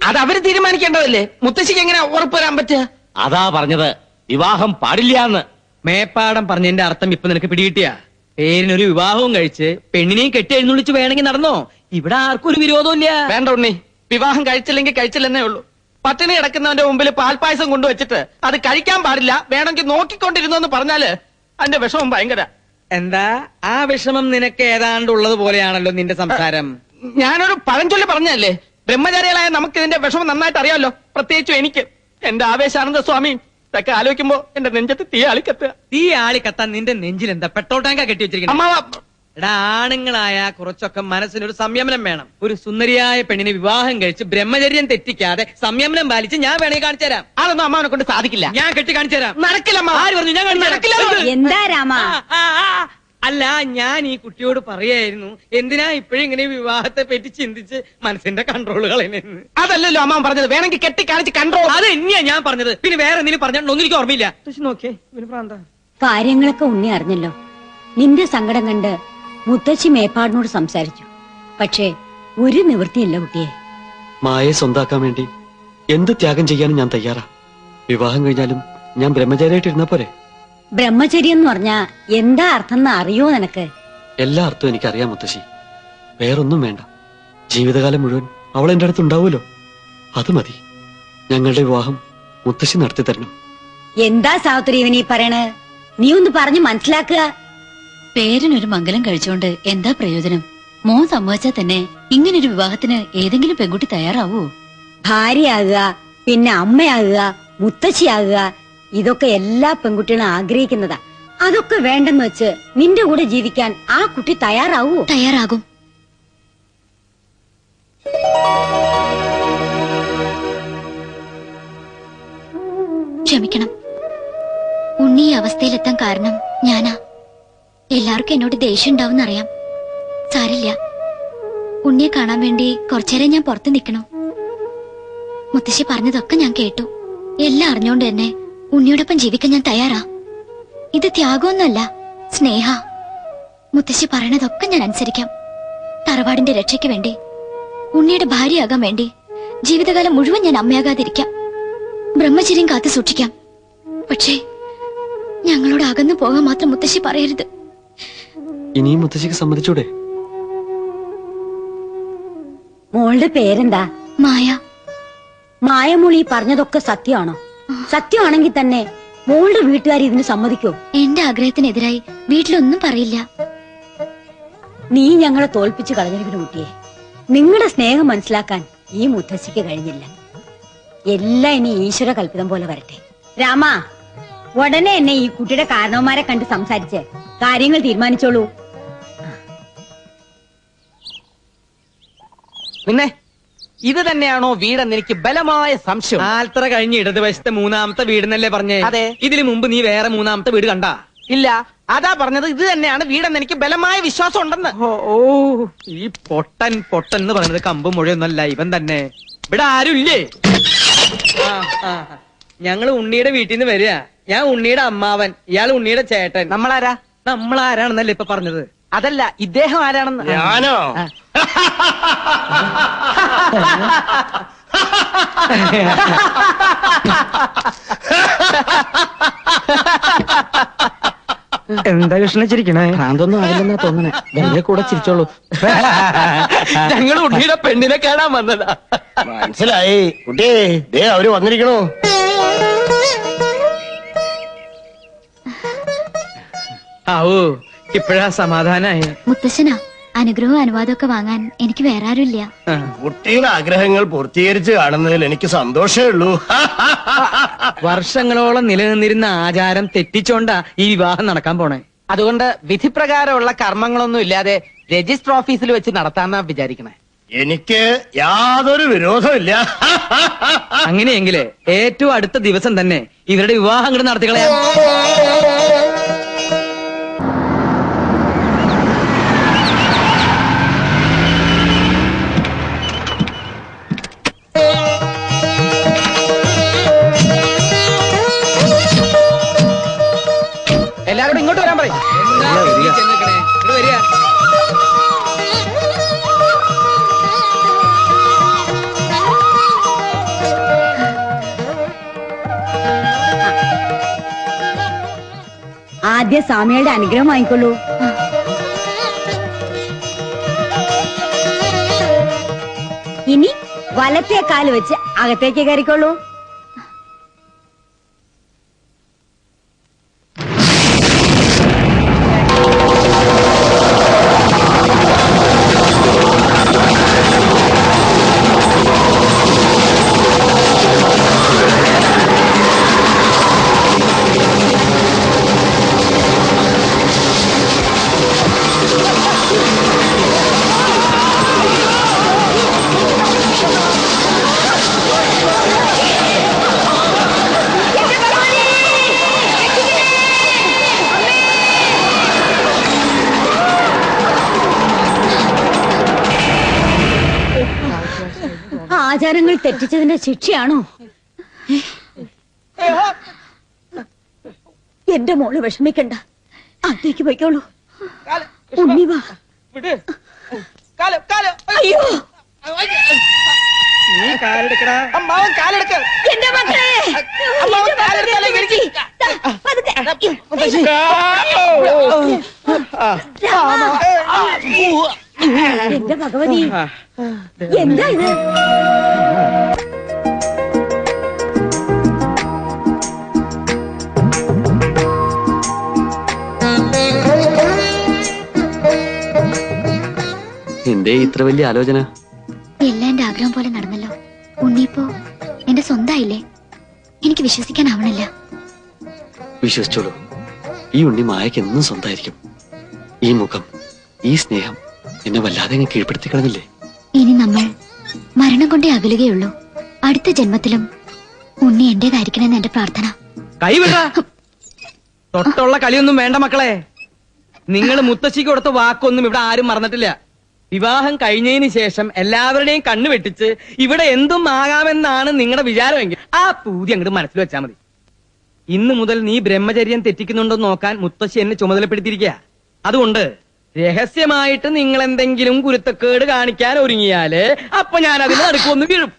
അത് അവര് തീരുമാനിക്കേണ്ടതല്ലേ. മുത്തശ്ശിക്ക് എങ്ങനെ ഉറപ്പ് വരാൻ പറ്റുക? അതാ പറഞ്ഞത്, വിവാഹം പാടില്ലാന്ന്. മേപ്പാടം പറഞ്ഞതിന്റെ അർത്ഥം ഇപ്പൊ നിനക്ക് പിടികിട്ടിയ? പേരിനൊരു വിവാഹവും കഴിച്ച് പെണ്ണിനെയും കെട്ടി എഴുന്നള്ളിച്ച് വേണമെങ്കിൽ നടന്നോ. ഇവിടെ ആർക്കും ഒരു വിരോധമില്ല. വേണ്ട ഉണ്ണി, വിവാഹം കഴിച്ചില്ലെങ്കിൽ കഴിച്ചില്ലെന്നേ ഉള്ളൂ. പട്ടിണി കിടക്കുന്നവന്റെ മുമ്പിൽ പാൽപ്പായസം കൊണ്ടുവച്ചിട്ട് അത് കഴിക്കാൻ പാടില്ല, വേണമെങ്കിൽ നോക്കിക്കൊണ്ടിരുന്നു എന്ന് പറഞ്ഞാല് അതിന്റെ വിഷമം ഭയങ്കര. എന്താ ആ വിഷമം നിനക്ക് ഏതാണ്ട് ഉള്ളത് പോലെയാണല്ലോ നിന്റെ സംസാരം. ഞാനൊരു പഴഞ്ചൊല്ലി പറഞ്ഞല്ലേ, ബ്രഹ്മചാരികളായ നമുക്ക് ഇതിന്റെ വിഷമം നന്നായിട്ട് അറിയാമല്ലോ. പ്രത്യേകിച്ചും എനിക്ക്. എന്റെ ആവേശാനന്ദ സ്വാമി ഇതൊക്കെ ആലോചിക്കുമ്പോ എന്റെ നെഞ്ചത്ത് തീ ആളിക്കത്തുക. തീ ആളി കത്താൻ നിന്റെ നെഞ്ചിൽ എന്താ പെട്രോൾ ടാങ്കാ കെട്ടി വെച്ചിരിക്കുന്നത്? അമ്മാവ, എടാ, ആണുങ്ങളായ കുറച്ചൊക്കെ മനസ്സിനൊരു സംയമനം വേണം. ഒരു സുന്ദരിയായ പെണ്ണിനെ വിവാഹം കഴിച്ച് ബ്രഹ്മചര്യം തെറ്റിക്കാതെ സംയമനം പാലിച്ച് ഞാൻ വേണമെങ്കിൽ കാണിച്ചു തരാം. അതൊന്നും അമ്മാവനെ കൊണ്ട് സാധിക്കില്ല. ഞാൻ കെട്ടി കാണിച്ചു തരാം. നടക്കില്ല അമ്മാവ. ആര് പറഞ്ഞു? ഞാൻ നടക്കില്ല. എന്താ രാമ? അല്ല, ഞാൻ ഈ കുട്ടിയോട് പറയായിരുന്നു എന്തിനാ ഇപ്പോഴും ഇങ്ങനെ വിവാഹത്തെ പറ്റി ചിന്തിച്ച് മനസ്സിന്റെ കൺട്രോൾ കളയുന്നെന്ന്. അതല്ലല്ലോ അമ്മാവൻ പറഞ്ഞത്, വേണമെങ്കിൽ കെട്ടി കാണിച്ച് കൺട്രോൾ. അത് തന്നെയാ ഞാൻ പറഞ്ഞത്. പിന്നെ വേറെ എന്തെങ്കിലും പറഞ്ഞോണ്ടൊന്നും എനിക്ക് ഓർമ്മയില്ല. നോക്കിയേ, കാര്യങ്ങളൊക്കെ ഉണ്ണി അറിഞ്ഞല്ലോ. നിന്റെ സങ്കടം കണ്ട് മുത്തശ്ശി മേപ്പാടിനോട് സംസാരിച്ചു. പക്ഷേ ഒരു നിവൃത്തിയില്ല കുട്ടിയെ. മായയെ സ്വന്താക്കാൻ വേണ്ടി എന്ത് ത്യാഗം ചെയ്യാനും ഞാൻ തയ്യാറാ. വിവാഹം കഴിഞ്ഞാലും ഞാൻ ബ്രഹ്മചാരിയായിട്ടിരുന്ന പോരെ? ബ്രഹ്മചര്യം എന്ന് പറഞ്ഞാ എന്താ അർത്ഥം എന്ന് അറിയോ നിനക്ക്? എല്ലാ അർത്ഥവും എനിക്കറിയാം മുത്തശ്ശി. വേറൊന്നും വേണ്ട. ജീവിതകാലം മുഴുവൻ അവൾ എന്റെ അടുത്ത് ഉണ്ടാവുമല്ലോ, അത് മതി. ഞങ്ങളുടെ വിവാഹം മുത്തശ്ശി നടത്തി തരണം. എന്താ സാവിത്രി ഇവനീ പറയണേ? നീ ഒന്ന് പറഞ്ഞു മനസ്സിലാക്കുക. പേരിനൊരു മംഗലം കഴിച്ചോണ്ട് എന്താ പ്രയോജനം? മോൻ സമ്മതിച്ചാൽ തന്നെ ഇങ്ങനൊരു വിവാഹത്തിന് ഏതെങ്കിലും പെൺകുട്ടി തയ്യാറാവൂ? ഭാര്യയാകുക, പിന്നെ അമ്മയാകുക, മുത്തശ്ശിയാകുക, ഇതൊക്കെ എല്ലാ പെൺകുട്ടികളും ആഗ്രഹിക്കുന്നതാ. അതൊക്കെ വേണ്ടെന്ന് വെച്ച് നിന്റെ കൂടെ ജീവിക്കാൻ ആ കുട്ടി തയ്യാറാവൂ? തയ്യാറാകും. ക്ഷമിക്കണം, ഉണ്ണി ഈ അവസ്ഥയിലെത്താൻ കാരണം ഞാനാ. എല്ലാവർക്കും എന്നോട് ദേഷ്യം ഉണ്ടാവും അറിയാം. സാരില്ല, ഉണ്ണിയെ കാണാൻ വേണ്ടി കുറച്ചേരം ഞാൻ പുറത്ത് നിൽക്കണോ? മുത്തശ്ശി പറഞ്ഞതൊക്കെ ഞാൻ കേട്ടു. എല്ലാം അറിഞ്ഞോണ്ട് തന്നെ ഉണ്ണിയോടൊപ്പം ജീവിക്കാൻ ഞാൻ തയ്യാറാ. ഇത് ത്യാഗമൊന്നുമല്ല, സ്നേഹ. മുത്തശ്ശി പറയണതൊക്കെ ഞാൻ അനുസരിക്കാം. തറവാടിന്റെ രക്ഷയ്ക്ക് വേണ്ടി, ഉണ്ണിയുടെ ഭാര്യയാകാൻ വേണ്ടി ജീവിതകാലം മുഴുവൻ ഞാൻ അമ്മയാകാതിരിക്കാം. ബ്രഹ്മചര്യം കാത്തു സൂക്ഷിക്കാം. പക്ഷേ ഞങ്ങളോട് അകന്നു പോകാൻ മാത്രം മുത്തശ്ശി പറയരുത്. ഇനിയും മുത്തശ്ശിക്ക് സമ്മതിച്ചൂടെ? മോളുടെ പേരെന്താ? മായ. മായമോളി പറഞ്ഞതൊക്കെ സത്യമാണോ? സത്യമാണെങ്കിൽ തന്നെ മോളുടെ വീട്ടുകാർ ഇതിന് സമ്മതിക്കോ? എന്റെ ആഗ്രഹത്തിനെതിരായി വീട്ടിലൊന്നും പറയില്ല. നീ ഞങ്ങളെ തോൽപ്പിച്ചു കളഞ്ഞിരിക്കുന്ന കുട്ടിയെ. നിങ്ങളുടെ സ്നേഹം മനസ്സിലാക്കാൻ ഈ മുത്തശ്ശിക്ക് കഴിഞ്ഞില്ല. എല്ലാം ഇനി ഈശ്വര കൽപ്പിതം പോലെ വരട്ടെ. രാമ, ഉടനെ എന്നെ ഈ കുട്ടിയുടെ കാരണവന്മാരെ കണ്ട് സംസാരിച്ച് കാര്യങ്ങൾ തീരുമാനിച്ചോളൂ. പിന്നെ ഇത് തന്നെയാണോ വീടെന്ന് എനിക്ക് ബലമായ സംശയം. ആൽത്തറ കഴിഞ്ഞ് ഇടതുവശത്തെ മൂന്നാമത്തെ വീടെന്നല്ലേ പറഞ്ഞേ? അതെ. ഇതിനു മുമ്പ് നീ വേറെ മൂന്നാമത്തെ വീട് കണ്ടാ? ഇല്ല, അതാ പറഞ്ഞത് ഇത് തന്നെയാണ് വീടെന്ന് എനിക്ക് ബലമായ വിശ്വാസം ഉണ്ടെന്ന്. ഓ, ഈ പൊട്ടൻ പൊട്ടൻ എന്ന് പറയുന്നത് കമ്പും മുഴയൊന്നല്ല, ഇവൻ തന്നെ. ഇവിടെ ആരുമില്ലേ? ഞങ്ങള് ഉണ്ണിയുടെ വീട്ടിൽ നിന്ന് വരിക. ഞാൻ ഉണ്ണിയുടെ അമ്മാവൻ, ഇയാൾ ഉണ്ണിയുടെ ചേട്ടൻ. നമ്മളാരാ? നമ്മളാരാണെന്നല്ലേ ഇപ്പൊ പറഞ്ഞത്? അതല്ല, ഇദ്ദേഹം ആരാണെന്ന്. ഞാനോ? എന്താ കൃഷ്ണ ചിരിക്കണേ? ഭ്രാന്തൊന്നും ആയില്ലെന്നാ തോന്നണേ. എന്റെ കൂടെ ചിരിച്ചോളൂ. ഞങ്ങൾ ഉണ്ണിയുടെ പെണ്ണിനെ കാണാൻ വന്നതാ. മനസ്സിലായി കുട്ടിയെ, ദേ അവര് വന്നിരിക്കണോ? ആവൂ, ഇപ്പഴാ സമാധാനായി. മുത്തശ്ശനാ, അനുഗ്രഹവും അനുവാദമൊക്കെ വാങ്ങാൻ എനിക്ക് വേറെ ആരുമില്ല. കുട്ടിയുടെ ആഗ്രഹങ്ങൾ പൂർത്തീകരിച്ച് കാണുന്നതിൽ എനിക്ക് സന്തോഷമേ ഉള്ളൂ. വർഷങ്ങളോളം നിലനിന്നിരുന്ന ആചാരം തെറ്റിച്ചോണ്ടാ ഈ വിവാഹം നടക്കാൻ പോണേ. അതുകൊണ്ട് വിധിപ്രകാരമുള്ള കർമ്മങ്ങളൊന്നും ഇല്ലാതെ രജിസ്റ്റർ ഓഫീസിൽ വെച്ച് നടത്താന്നാ വിചാരിക്കണേ. എനിക്ക് യാതൊരു വിരോധമില്ല. അങ്ങനെയെങ്കില് ഏറ്റവും അടുത്ത ദിവസം തന്നെ ഇവരുടെ വിവാഹം കൂടെ നടത്തിക്കളയാം. എല്ലാവരോടും ഇങ്ങോട്ട് വരാൻ പറയും. ആദ്യം സ്വാമികളുടെ അനുഗ്രഹം വാങ്ങിക്കൊള്ളൂ. ഇനി വലത്തെ കാല് വെച്ച് അകത്തേക്ക് കയറിക്കൊള്ളൂ. ആചാരങ്ങൾ തെറ്റിച്ചതിന്റെ ശിക്ഷയാണോ? എന്റെ മോള് വിഷമിക്കണ്ട, അകത്തേക്ക് പോയിക്കോളൂ. ഉണ്ണി വാ. അയ്യോ, നീ കാലെടുക്കടാ. അമ്മാവൻ കാലെടുക്ക. എന്റെ മക്കളെ, എന്റെ ഭഗവതി, എന്താ ഇത്? എന്തേ ഇത്ര വലിയ ആലോചന? എല്ലാം എന്റെ ആഗ്രഹം പോലെ നടന്നല്ലോ. ഉണ്ണിപ്പോ എന്റെ സ്വന്തമായില്ലേ? എനിക്ക് വിശ്വസിക്കാനാവണില്ല. വിശ്വസിച്ചോളൂ, ഈ ഉണ്ണി മായക്ക് എന്നും സ്വന്തമായിരിക്കും. ഈ മുഖം, ഈ സ്നേഹം എന്നെ വല്ലാതെ അങ്ങ് കീഴ്പ്പെടുത്തി കളഞ്ഞില്ലേ? ഇനി നമ്മൾ മരണം കൊണ്ടേ അകലുകയുള്ളൂ. അടുത്ത ജന്മത്തിലും ഉണ്ണി എന്റേതായിരിക്കണമെന്ന് എന്റെ പ്രാർത്ഥന. കൈവിട. തൊട്ടുള്ള കളിയൊന്നും വേണ്ട മക്കളെ. നിങ്ങൾ മുത്തശ്ശിക്ക് കൊടുത്ത വാക്കൊന്നും ഇവിടെ ആരും മറന്നിട്ടില്ല. വിവാഹം കഴിഞ്ഞതിന് ശേഷം എല്ലാവരുടെയും കണ്ണു വെട്ടിച്ച് ഇവിടെ എന്തും ആകാമെന്നാണ് നിങ്ങളുടെ വിചാരമെങ്കിൽ ആ പൂതി അങ്ങോട്ട് മനസ്സിൽ വെച്ചാൽ മതി. ഇന്നു മുതൽ നീ ബ്രഹ്മചര്യം തെറ്റിക്കുന്നുണ്ടോ നോക്കാൻ മുത്തശ്ശി എന്നെ ചുമതലപ്പെടുത്തിയിരിക്കുക. അതുകൊണ്ട് രഹസ്യമായിട്ട് നിങ്ങൾ എന്തെങ്കിലും കുരുത്തക്കേട് കാണിക്കാൻ ഒരുങ്ങിയാല് അപ്പൊ ഞാൻ അതിന് നടുക്കൊന്ന് വീഴും.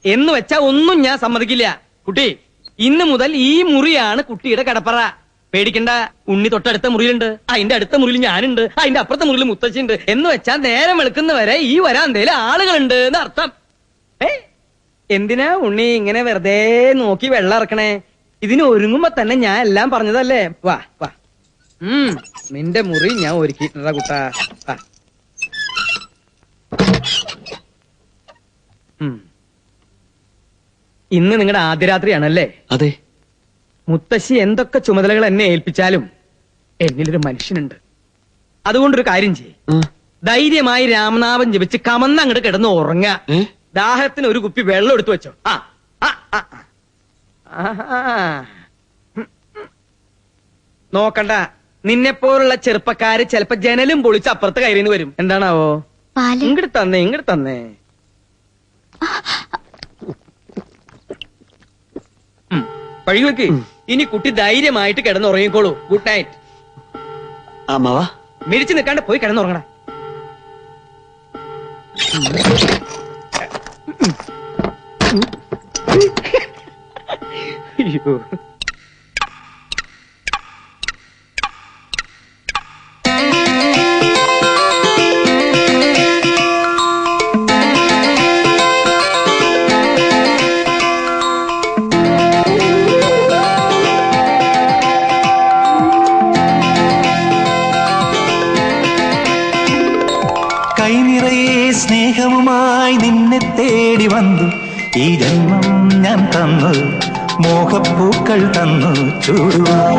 എന്ന് വെച്ചാ ഒന്നും ഞാൻ സമ്മതിക്കില്ല. കുട്ടി, ഇന്നു മുതൽ ഈ മുറിയാണ് കുട്ടിയുടെ കടപ്പറ. പേടിക്കണ്ട, ഉണ്ണി തൊട്ടടുത്ത മുറിയിലുണ്ട്, അതിന്റെ അടുത്ത മുറിയിൽ ഞാനുണ്ട്, അതിന്റെ അപ്പുറത്തെ മുറിയിൽ മുത്തശ്ശിയുണ്ട്. എന്ന് വെച്ചാൽ നേരം വെളുക്കുന്നവരെ ഈ വരാന്തേല് ആളുകളുണ്ട് എന്ന് അർത്ഥം. എന്തിനാ ഉണ്ണി ഇങ്ങനെ വെറുതെ നോക്കി വെള്ളം ഇറക്കണേ? ഇതിന് ഒരുങ്ങുമ്പോ തന്നെ ഞാൻ എല്ലാം പറഞ്ഞതല്ലേ. വാ വാ, നിന്റെ മുറി ഞാൻ ഒരുക്കിയിട്ടുണ്ടാ കുട്ടാ. ഇന്ന് നിങ്ങളുടെ ആദ്യ രാത്രിയാണല്ലേ? അതെ. മുത്തശ്ശി എന്തൊക്കെ ചുമതലകൾ എന്നെ ഏൽപ്പിച്ചാലും എന്നിലൊരു മനുഷ്യനുണ്ട്. അതുകൊണ്ടൊരു കാര്യം ചെയ്യ്, ധൈര്യമായി രാമനാമം ജപിച്ച് കമന്ന് അങ്ങോട്ട് കിടന്ന് ഉറങ്ങുക. ദാഹത്തിന് ഒരു കുപ്പി വെള്ളം എടുത്തു വെച്ചോ. നോക്കണ്ട, നിന്നെപ്പോലുള്ള ചെറുപ്പക്കാര് ചിലപ്പോ ജനലും പൊളിച്ച് അപ്പുറത്ത് കയറിന്ന് വരും. എന്താണാവോ? ഇങ്ങോട്ട് തന്നേ, ഇങ്ങോട്ട് തന്നേ. പഴി വെക്ക്. ഇനി കുട്ടി ധൈര്യമായിട്ട് കിടന്നുറങ്ങിക്കോളൂ. Good night. അമ്മാവാ, മിഴിച്ചു നിൽക്കാണ്ട് പോയി കിടന്നുറങ്ങണ. അയ്യോ, സ്നേഹവുമായി നിന്നെ തേടി വന്നു. ഈ ജന്മം ഞാൻ തന്നു, മോഹപ്പൂക്കൾ തന്നു ചൂടുവാൻ.